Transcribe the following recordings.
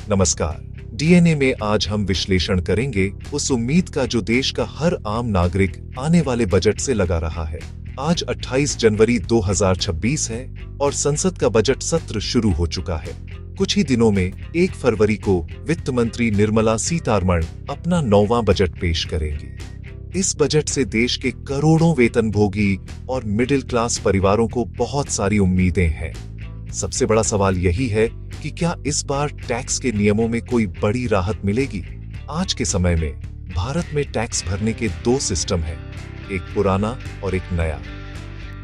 नमस्कार। डीएनए में आज हम विश्लेषण करेंगे उस उम्मीद का जो देश का हर आम नागरिक आने वाले बजट से लगा रहा है। आज 28 जनवरी 2026 है और संसद का बजट सत्र शुरू हो चुका है। कुछ ही दिनों में 1 फरवरी को वित्त मंत्री निर्मला सीतारमण अपना 9वां बजट पेश करेंगी। इस बजट से देश के करोड़ों वेतनभोगी और मिडिल क्लास परिवारों को बहुत सारी उम्मीदें हैं। सबसे बड़ा सवाल यही है कि क्या इस बार टैक्स के नियमों में कोई बड़ी राहत मिलेगी? आज के समय में भारत में टैक्स भरने के 2 सिस्टम हैं, एक पुराना और एक नया।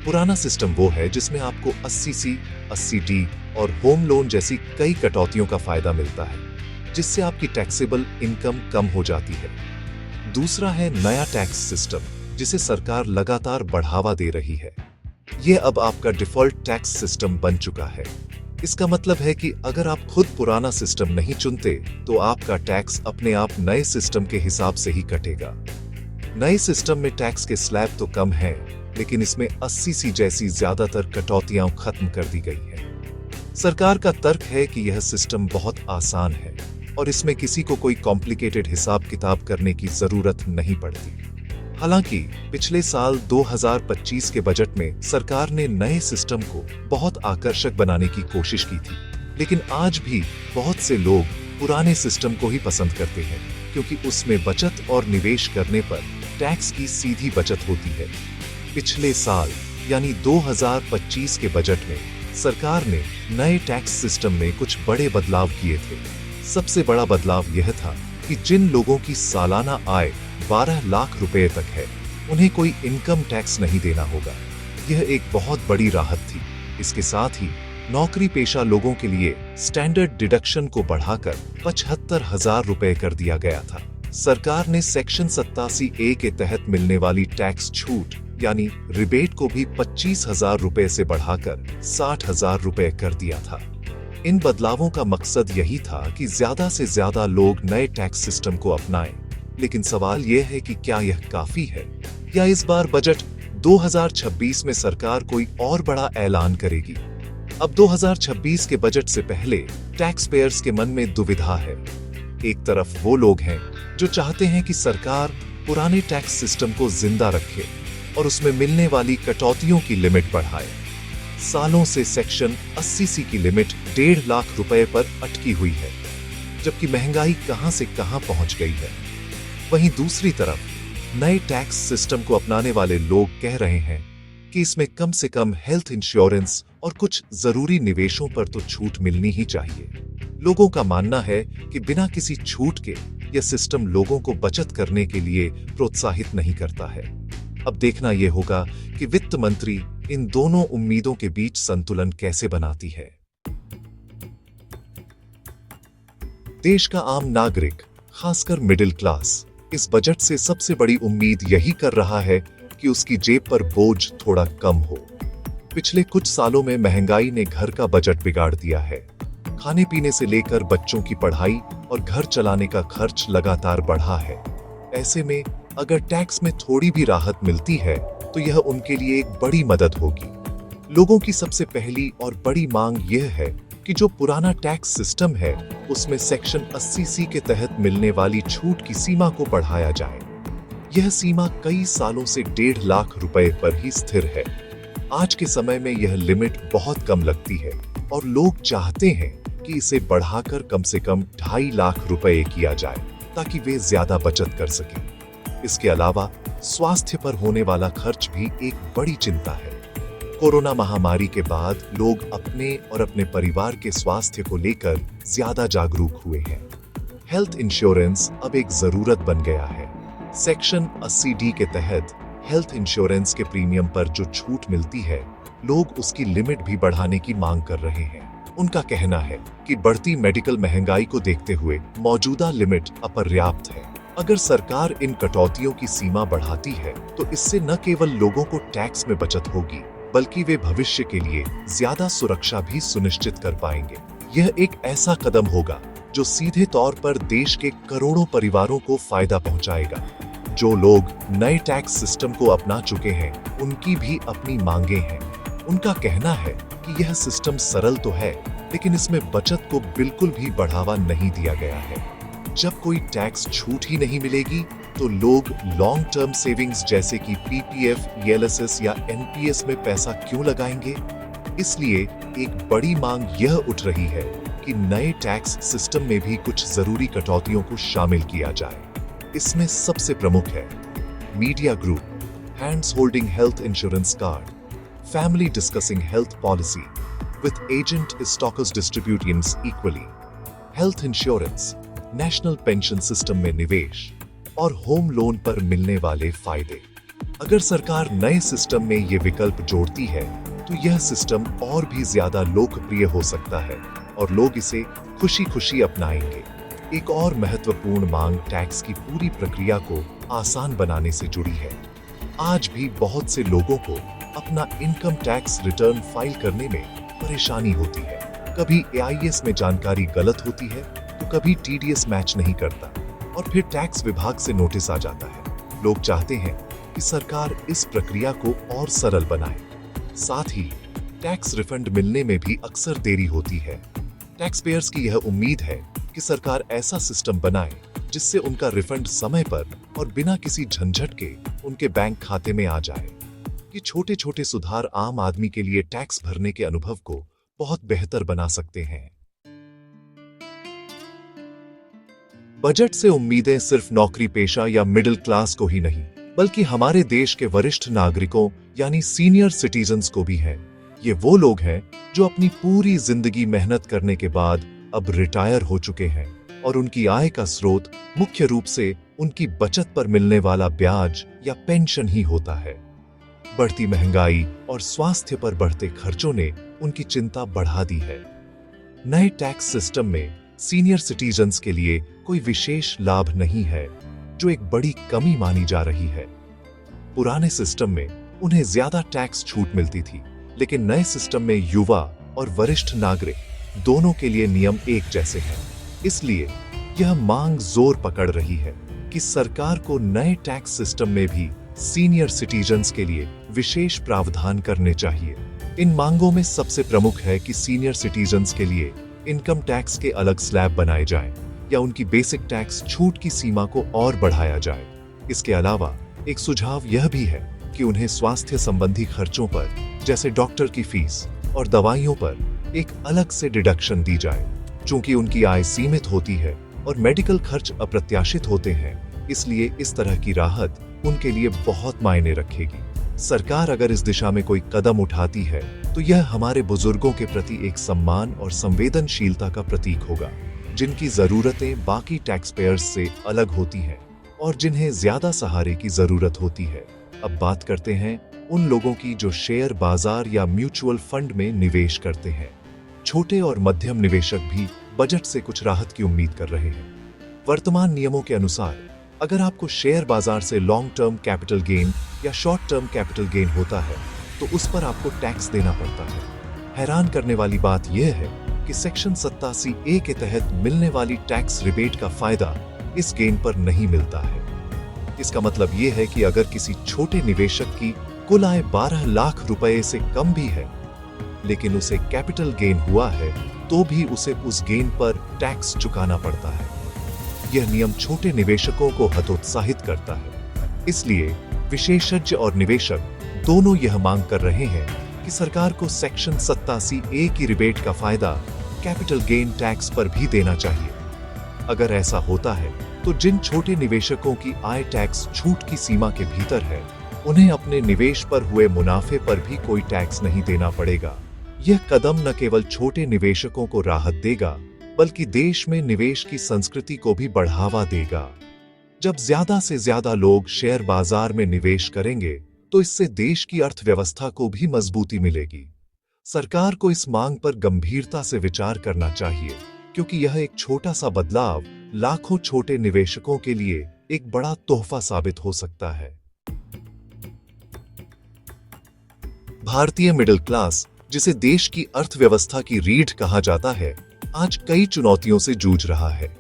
पुराना सिस्टम वो है जिसमें आपको 80C, 80D और होम लोन जैसी कई कटौतियों का फायदा मिलता है, जिससे आपकी टैक्सेबल इनकम कम हो जाती है। दूसरा है नया टैक्स सिस्टम, जिसे सरकार लगातार बढ़ावा दे रही है। ये अब आपका डिफॉल्ट टैक्स सिस्टम बन चुका है। इसका मतलब है कि अगर आप खुद पुराना सिस्टम नहीं चुनते तो आपका टैक्स अपने आप नए सिस्टम के हिसाब से ही कटेगा। नए सिस्टम में टैक्स के स्लैब तो कम है, लेकिन इसमें 80C जैसी ज्यादातर कटौतियां खत्म कर दी गई हैं। सरकार का तर्क है कि यह सिस्टम बहुत आसान है और इसमें किसी को कोई कॉम्प्लिकेटेड हिसाब किताब करने की जरूरत नहीं पड़ती। हालांकि पिछले साल 2025 के बजट में सरकार ने नए सिस्टम को बहुत आकर्षक बनाने की कोशिश की थी, लेकिन आज भी बहुत से लोग पुराने सिस्टम को ही पसंद करते हैं, क्योंकि उसमें बचत और निवेश करने पर टैक्स की सीधी बचत होती है। पिछले साल यानी 2025 के बजट में सरकार ने नए टैक्स सिस्टम में कुछ बड़े बदलाव किए थे। सबसे बड़ा बदलाव यह था कि जिन लोगों की सालाना आय 12 लाख रुपए तक है, उन्हें कोई इनकम टैक्स नहीं देना होगा। यह एक बहुत बड़ी राहत थी। इसके साथ ही नौकरी पेशा लोगों के लिए स्टैंडर्ड डिडक्शन को बढ़ाकर 75,000 रुपए कर दिया गया था। सरकार ने सेक्शन 87A के तहत मिलने वाली टैक्स छूट यानी रिबेट को भी 25,000 रुपए से बढ़ाकर 60,000 रुपए कर दिया था। इन बदलावों का मकसद यही था कि ज्यादा से ज्यादा लोग नए टैक्स सिस्टम को अपनाएं। लेकिन सवाल यह है कि क्या यह काफी है, या इस बार बजट 2026 में सरकार कोई और बड़ा ऐलान करेगी? अब 2026 के बजट से पहले टैक्स पेयर्स के मन में दुविधा है। एक तरफ वो लोग हैं जो चाहते हैं कि सरकार पुराने टैक्स सिस्टम को जिंदा रखे और उसमें मिलने वाली कटौतियों की लिमिट बढ़ाए। सालों से सेक्शन 80C की लिमिट 1.5 लाख रुपए पर अटकी हुई है, जबकि महंगाई कहां से कहां पहुंच गई है। वहीं दूसरी तरफ नए टैक्स सिस्टम को अपनाने वाले लोग कह रहे हैं कि इसमें कम से कम हेल्थ इंश्योरेंस और कुछ जरूरी निवेशों पर तो छूट मिलनी ही चाहिए। लोगों का मानना है कि बिना किसी छूट के यह सिस्टम लोगों को बचत करने के लिए प्रोत्साहित नहीं करता है। अब देखना यह होगा कि वित्त मंत्री इन दोनों उम्मीदों के बीच संतुलन कैसे बनाती है। देश का आम नागरिक, खासकर मिडिल क्लास, इस बजट से सबसे बड़ी उम्मीद यही कर रहा है कि उसकी जेब पर बोझ थोड़ा कम हो। पिछले कुछ सालों में महंगाई ने घर का बजट बिगाड़ दिया है। खाने पीने से लेकर बच्चों की पढ़ाई और घर चलाने का खर्च लगातार बढ़ा है। ऐसे में अगर टैक्स में थोड़ी भी राहत मिलती है तो यह उनके लिए एक बड़ी मदद होगी। लोगों की सबसे पहली और बड़ी मांग यह है कि जो पुराना टैक्स सिस्टम है उसमें सेक्शन 80C के तहत मिलने वाली छूट की सीमा को बढ़ाया जाए। यह सीमा कई सालों से 1.5 लाख रुपए पर ही स्थिर है। आज के समय में यह लिमिट बहुत कम लगती है और लोग चाहते हैं कि इसे बढ़ाकर कम से कम 2.5 लाख रुपए किया जाए, ताकि वे ज्यादा बचत कर सकें। इसके अलावा स्वास्थ्य पर होने वाला खर्च भी एक बड़ी चिंता है। कोरोना महामारी के बाद लोग अपने और अपने परिवार के स्वास्थ्य को लेकर ज्यादा जागरूक हुए हैं। हेल्थ इंश्योरेंस अब एक जरूरत बन गया है। सेक्शन 80D के तहत हेल्थ इंश्योरेंस के प्रीमियम पर जो छूट मिलती है, लोग उसकी लिमिट भी बढ़ाने की मांग कर रहे हैं। उनका कहना है कि बढ़ती मेडिकल महंगाई को देखते हुए मौजूदा लिमिट अपर्याप्त है। अगर सरकार इन कटौतियों की सीमा बढ़ाती है तो इससे न केवल लोगों को टैक्स में बचत होगी, बल्कि वे भविष्य के लिए ज्यादा सुरक्षा भी सुनिश्चित कर पाएंगे। यह एक ऐसा कदम होगा जो सीधे तौर पर देश के करोड़ों परिवारों को फायदा पहुंचाएगा। जो लोग नए टैक्स सिस्टम को अपना चुके हैं, उनकी भी अपनी मांगे हैं। उनका कहना है कि यह सिस्टम सरल तो है, लेकिन इसमें बचत को बिल्कुल भी बढ़ावा नहीं दिया गया है। जब कोई टैक्स छूट ही नहीं मिलेगी तो लोग लॉन्ग टर्म सेविंग्स जैसे कि पीपीएफ, ईएलएसएस या एनपीएस में पैसा क्यों लगाएंगे? इसलिए एक बड़ी मांग यह उठ रही है कि नए टैक्स सिस्टम में भी कुछ जरूरी कटौतियों को शामिल किया जाए। इसमें सबसे प्रमुख है media group, hands holding health insurance card, family discussing health policy with agent stockers distributions equally, health insurance, national pension system में निवेश और होम लोन पर मिलने वाले फायदे। अगर सरकार नए सिस्टम में ये विकल्प जोड़ती है तो यह सिस्टम और भी ज्यादा लोकप्रिय हो सकता है और लोग इसे खुशी खुशी अपनाएंगे। एक और महत्वपूर्ण मांग टैक्स की पूरी प्रक्रिया को आसान बनाने से जुड़ी है। आज भी बहुत से लोगों को अपना इनकम टैक्स रिटर्न फाइल करने में परेशानी होती है। कभी एआईएस में जानकारी गलत होती है तो कभी टीडीएस मैच नहीं करता और फिर टैक्स विभाग से नोटिस आ जाता है। लोग चाहते हैं कि सरकार इस प्रक्रिया को और सरल बनाए। साथ ही टैक्स रिफंड मिलने में भी अक्सर देरी होती है। टैक्स पेयर्स की यह उम्मीद है कि सरकार ऐसा सिस्टम बनाए जिससे उनका रिफंड समय पर और बिना किसी झंझट के उनके बैंक खाते में आ जाए। ये छोटे छोटे सुधार आम आदमी के लिए टैक्स भरने के अनुभव को बहुत बेहतर बना सकते हैं। बजट से उम्मीदें सिर्फ नौकरी पेशा या मिडिल क्लास को ही नहीं, बल्कि हमारे देश के वरिष्ठ नागरिकों यानी सीनियर सिटीजन्स को भी है। ये वो लोग हैं जो अपनी पूरी जिंदगी मेहनत करने के बाद अब रिटायर हो चुके हैं और उनकी आय का स्रोत मुख्य रूप से उनकी बचत पर मिलने वाला ब्याज या पेंशन ही होता है। बढ़ती महंगाई और स्वास्थ्य पर बढ़ते खर्चों ने उनकी चिंता बढ़ा दी है। नए टैक्स सिस्टम में सीनियर सिटीजन्स के लिए कोई विशेष लाभ नहीं है, जो एक बड़ी कमी मानी जा रही है। पुराने सिस्टम में उन्हें ज्यादा टैक्स छूट मिलती थी, लेकिन नए सिस्टम में युवा और वरिष्ठ नागरिक दोनों के लिए नियम एक जैसे हैं। इसलिए यह मांग जोर पकड़ रही है कि सरकार को नए टैक्स सिस्टम में भी सीनियर सिटीजन्स के लिए विशेष प्रावधान करने चाहिए। इन मांगों में सबसे प्रमुख है कि सीनियर सिटीजन्स के लिए इनकम टैक्स के अलग स्लैब बनाए जाएं या उनकी बेसिक टैक्स छूट की सीमा को और बढ़ाया जाए। इसके अलावा एक सुझाव यह भी है कि उन्हें स्वास्थ्य संबंधी खर्चों पर, जैसे डॉक्टर की फीस और दवाइयों पर एक अलग से डिडक्शन दी जाए। चूंकि उनकी आय सीमित होती है और मेडिकल खर्च अप्रत्याशित होते हैं, इसलिए इस तरह की राहत उनके लिए बहुत मायने रखेगी। सरकार अगर इस दिशा में कोई कदम उठाती है तो यह हमारे बुजुर्गों के प्रति एक सम्मान और संवेदनशीलता का प्रतीक होगा, जिनकी जरूरतें बाकी टैक्स पेयर्स से अलग होती हैं और जिन्हें ज्यादा सहारे की जरूरत होती है। अब बात करते हैं उन लोगों की जो शेयर बाजार या म्यूचुअल फंड में निवेश करते हैं। छोटे और मध्यम निवेशक भी बजट से कुछ राहत की उम्मीद कर रहे हैं। वर्तमान नियमों के अनुसार अगर आपको शेयर बाजार से लॉन्ग टर्म कैपिटल गेन या शॉर्ट टर्म कैपिटल गेन होता है तो उस पर आपको टैक्स देना पड़ता है। हैरान करने वाली बात यह है कि सेक्शन 87A के तहत मिलने वाली टैक्स रिबेट का फायदा इस गेन पर नहीं मिलता है। इसका मतलब यह है कि अगर किसी छोटे निवेशक की कुल आय 12 लाख रुपए से कम भी है, लेकिन उसे कैपिटल गेन हुआ है, तो भी उसे उस गेन पर टैक्स चुकाना पड़ता है। यह नियम छोटे निवेशकों को हतोत्साहित करता है। इसलिए विशेषज्ञ और निवेशक दोनों यह मांग कर रहे हैं कि सरकार को सेक्शन 87A की रिबेट का फायदा कैपिटल गेन टैक्स पर भी देना चाहिए। अगर ऐसा होता है तो जिन छोटे निवेशकों की आय टैक्स छूट की सीमा के भीतर है, उन्हें अपने निवेश पर हुए मुनाफे पर भी कोई टैक्स नहीं देना पड़ेगा। यह कदम न केवल छोटे निवेशकों को राहत देगा, बल्कि देश में निवेश की संस्कृति को भी बढ़ावा देगा। जब ज्यादा से ज्यादा लोग शेयर बाजार में निवेश करेंगे तो इससे देश की अर्थव्यवस्था को भी मजबूती मिलेगी। सरकार को इस मांग पर गंभीरता से विचार करना चाहिए, क्योंकि यह एक छोटा सा बदलाव लाखों छोटे निवेशकों के लिए एक बड़ा तोहफा साबित हो सकता है। भारतीय मिडिल क्लास, जिसे देश की अर्थव्यवस्था की रीढ़ कहा जाता है, आज कई चुनौतियों से जूझ रहा है।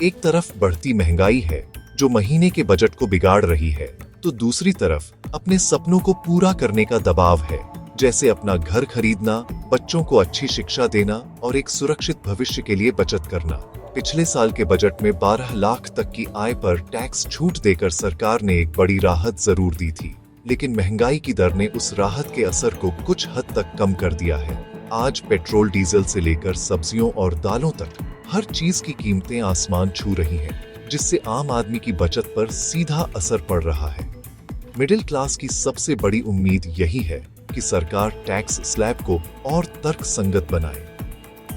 एक तरफ बढ़ती महंगाई है जो महीने के बजट को बिगाड़ रही है, तो दूसरी तरफ अपने सपनों को पूरा करने का दबाव है जैसे अपना घर खरीदना, बच्चों को अच्छी शिक्षा देना और एक सुरक्षित भविष्य के लिए बचत करना। पिछले साल के बजट में 12 लाख तक की आय पर टैक्स छूट देकर सरकार ने एक बड़ी राहत जरूर दी थी, लेकिन महंगाई की दर ने उस राहत के असर को कुछ हद तक कम कर दिया है। आज पेट्रोल डीजल से लेकर सब्जियों और दालों तक हर चीज की कीमतें आसमान छू रही हैं, जिससे आम आदमी की बचत पर सीधा असर पड़ रहा है। मिडिल क्लास की सबसे बड़ी उम्मीद यही है कि सरकार टैक्स स्लैब को और तर्कसंगत बनाए।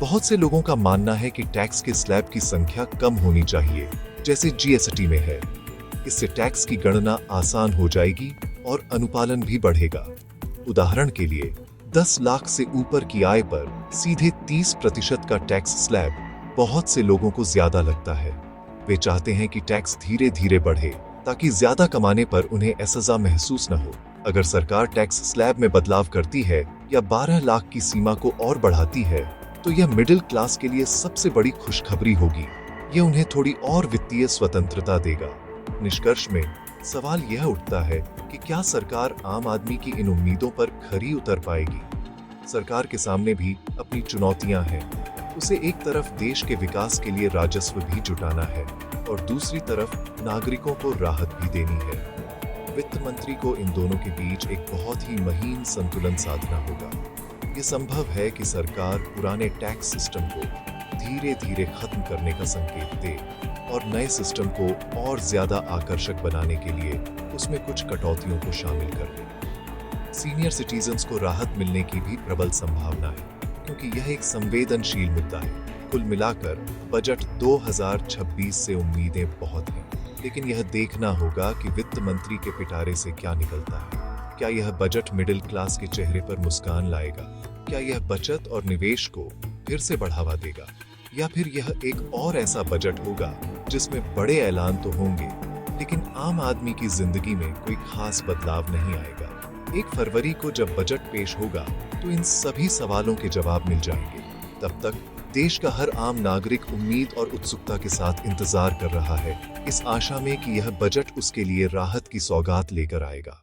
बहुत से लोगों का मानना है कि टैक्स के स्लैब की संख्या कम होनी चाहिए, जैसे जीएसटी में है। इससे टैक्स की गणना आसान हो जाएगी और अनुपालन भी बढ़ेगा। उदाहरण के लिए 10 लाख से ऊपर की आय पर सीधे 30% का टैक्स स्लैब बहुत से लोगों को ज्यादा लगता है। वे चाहते हैं कि टैक्स धीरे धीरे बढ़े ताकि ज्यादा कमाने पर उन्हें असजा महसूस न हो। अगर सरकार टैक्स स्लैब में बदलाव करती है या 12 लाख की सीमा को और बढ़ाती है, तो यह मिडिल क्लास के लिए सबसे बड़ी खुशखबरी होगी। यह उन्हें थोड़ी और वित्तीय स्वतंत्रता देगा। निष्कर्ष में सवाल यह उठता है कि क्या सरकार आम आदमी की इन उम्मीदों पर खरी उतर पाएगी? सरकार के सामने भी अपनी चुनौतियां हैं। उसे एक तरफ देश के विकास के लिए राजस्व भी जुटाना है और दूसरी तरफ नागरिकों को राहत भी देनी है। वित्त मंत्री को इन दोनों के बीच एक बहुत ही महीन संतुलन साधना होगा। ये संभव है कि सरकार पुराने टैक्स सिस्टम को धीरे धीरे खत्म करने का संकेत दे और नए सिस्टम को और ज्यादा आकर्षक बनाने के लिए उसमें कुछ कटौतियों को शामिल कर ले। सीनियर सिटीजन्स को राहत मिलने की भी प्रबल संभावना है, क्योंकि यह एक संवेदनशील मुद्दा है। कुल मिलाकर बजट 2026 से उम्मीदें बहुत हैं, लेकिन यह देखना होगा कि वित्त मंत्री के पिटारे से क्या निकलता है। क्या यह बजट मिडिल क्लास के चेहरे पर मुस्कान लाएगा? क्या यह बचत और निवेश को फिर से बढ़ावा देगा? या फिर यह एक और ऐसा बजट होगा जिसमें बड़े ऐलान तो होंगे, लेकिन आम आदमी की जिंदगी में कोई खास बदलाव नहीं आएगा? 1 फरवरी को जब बजट पेश होगा तो इन सभी सवालों के जवाब मिल जाएंगे। तब तक देश का हर आम नागरिक उम्मीद और उत्सुकता के साथ इंतजार कर रहा है, इस आशा में कि यह बजट उसके लिए राहत की सौगात लेकर आएगा।